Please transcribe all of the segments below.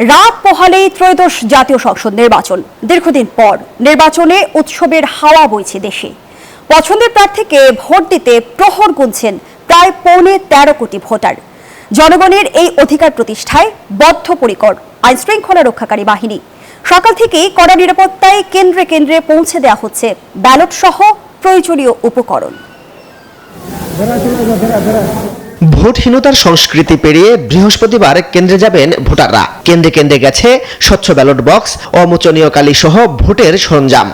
রাত পোহালেই ত্রয়োদশ জাতীয় সংসদ নির্বাচন। দীর্ঘদিন পর নির্বাচনে উৎসবের হাওয়া বইছে দেশে। পছন্দের প্রার্থীকে ভোট দিতে প্রহর গুনছেন প্রায় 13.25 কোটি ভোটার। জনগণের এই অধিকার প্রতিষ্ঠায় বদ্ধপরিকর আইনশৃঙ্খলা রক্ষাকারী বাহিনী। সকাল থেকেই কড়া নিরাপত্তায় কেন্দ্রে কেন্দ্রে পৌঁছে দেওয়া হচ্ছে ব্যালট সহ প্রয়োজনীয় উপকরণ। ভোটহীনতার সংস্কৃতি পেরিয়ে বৃহস্পতিবার কেন্দ্রে যাবেন ভোটাররা। কেন্দ্রে কেন্দ্রে গেছে স্বচ্ছ ব্যালট বক্স, অমোচনীয় কালি সহ ভোটের সরঞ্জাম।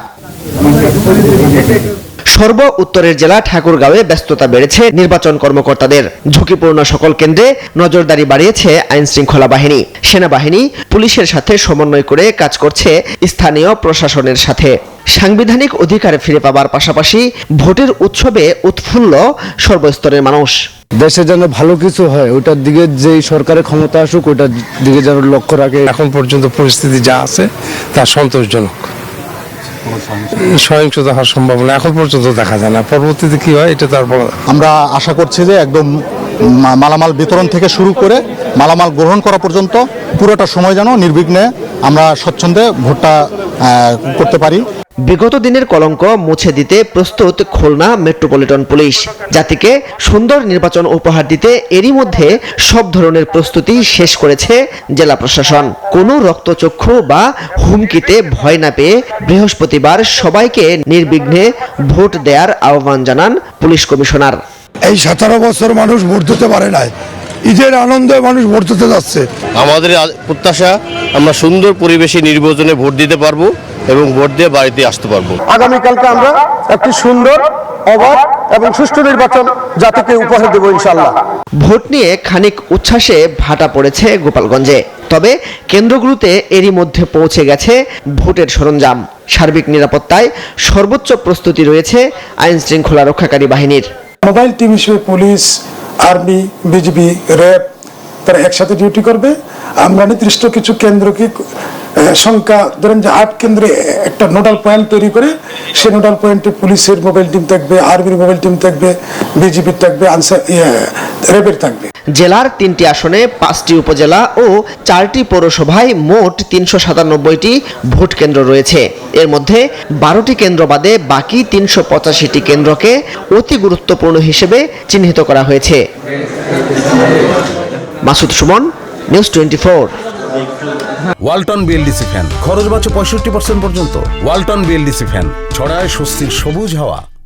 সর্ব উত্তরের জেলা ঠাকুরগাঁওয়ে ব্যস্ততা বেড়েছে নির্বাচন কর্মকর্তাদের। ঝুঁকিপূর্ণ সকল কেন্দ্রে নজরদারি বাড়িয়েছে আইন শৃঙ্খলা বাহিনী। সেনাবাহিনী পুলিশের সাথে সমন্বয় করে কাজ করছে স্থানীয় প্রশাসনের সাথে। সাংবিধানিক অধিকার ফিরে পাবার পাশাপাশি ভোটের উৎসবে উৎফুল্ল সর্বস্তরের মানুষ। দেশে যেন ভালো কিছু হয় ওটার দিকে যেই সরকারের ক্ষমতা আসুক ওটার দিকে যেন লক্ষ্য রাখে। এখন পর্যন্ত পরিস্থিতি যা আছে তা সন্তোষজনক। সহিংসতা হওয়ার সম্ভাবনা এখন পর্যন্ত দেখা যায় না, পরবর্তীতে কি হয় এটা তারপর আমরা আশা করছি যে একদম মালামাল বিতরণ থেকে শুরু করে মালামাল গ্রহণ করা পর্যন্ত পুরোটা সময় যেন নির্বিঘ্নে আমরা স্বচ্ছন্দে ভোটটা করতে পারি। বিগত দিনের কলঙ্ক মুছে দিতে প্রস্তুত খুলনা মেট্রোপলিটন পুলিশ। জাতিকে সুন্দর নির্বাচন উপহার দিতে এরই মধ্যে সব ধরনের প্রস্তুতি শেষ করেছে জেলা প্রশাসন। কোনো রক্তচক্ষু বা হুমকিতে ভয় না পেয়ে বৃহস্পতিবার সবাইকে নির্বিঘ্নে ভোট দেওয়ার আহ্বান জানান পুলিশ কমিশনার। এই 17 বছর মানুষ ভোট দিতে পারে নাই, ঈদের আনন্দে মানুষ ভোট দিতে যাচ্ছে। আমাদের প্রত্যাশা আমরা সুন্দর পরিবেশে নির্বাচনে ভোট দিতে পারবো এবং ভোট দিয়ে বাড়িতে আসতে পারবো। আগামীকালকে আমরা একটি সুন্দর, অবাধ এবং সুষ্ঠু নির্বাচন জাতিকে উপহার দেব ইনশাআল্লাহ। ভোট নিয়ে খানিক উচ্ছ্বাসে ভাটা পড়েছে গোপালগঞ্জে। তবে কেন্দ্রগুলোতে এরই মধ্যে পৌঁছে গেছে ভোটের সরঞ্জাম। সার্বিক নিরাপত্তায় সর্বোচ্চ প্রস্তুতি রয়েছে আইন শৃঙ্খলা রক্ষাকারী বাহিনীর। মোবাইল টিম হিসেবে পুলিশ, আর্মি, বিজিবি, র্যাব তারা একসাথে ডিউটি করবে। আমরা নির্দিষ্ট কিছু কেন্দ্রকে সংখ্যা ধরেন যে 8 কেন্দ্রে একটা নোডাল পয়েন্ট তৈরি করে সেই নোডাল পয়েন্টে পুলিশের মোবাইল টিম থাকবে, আর্মির মোবাইল টিম থাকবে, বিজিবির থাকবে, র্যাবের থাকবে। জেলার 3টি আসনে 5টি উপজেলা ও 4টি পৌরসভায় মোট 397টি ভোট কেন্দ্র রয়েছে। এর মধ্যে 12টি কেন্দ্র বাদে বাকি 385টি কেন্দ্রকে অতি গুরুত্বপূর্ণ হিসেবে চিহ্নিত করা হয়েছে। Masud Suman, news 24। Walton BLDC fan খরচ বাঁচে 65% পর্যন্ত। ওয়ালটন বিএলডিসি ফ্যান ছড়ায় স্বস্তির সবুজ হাওয়া।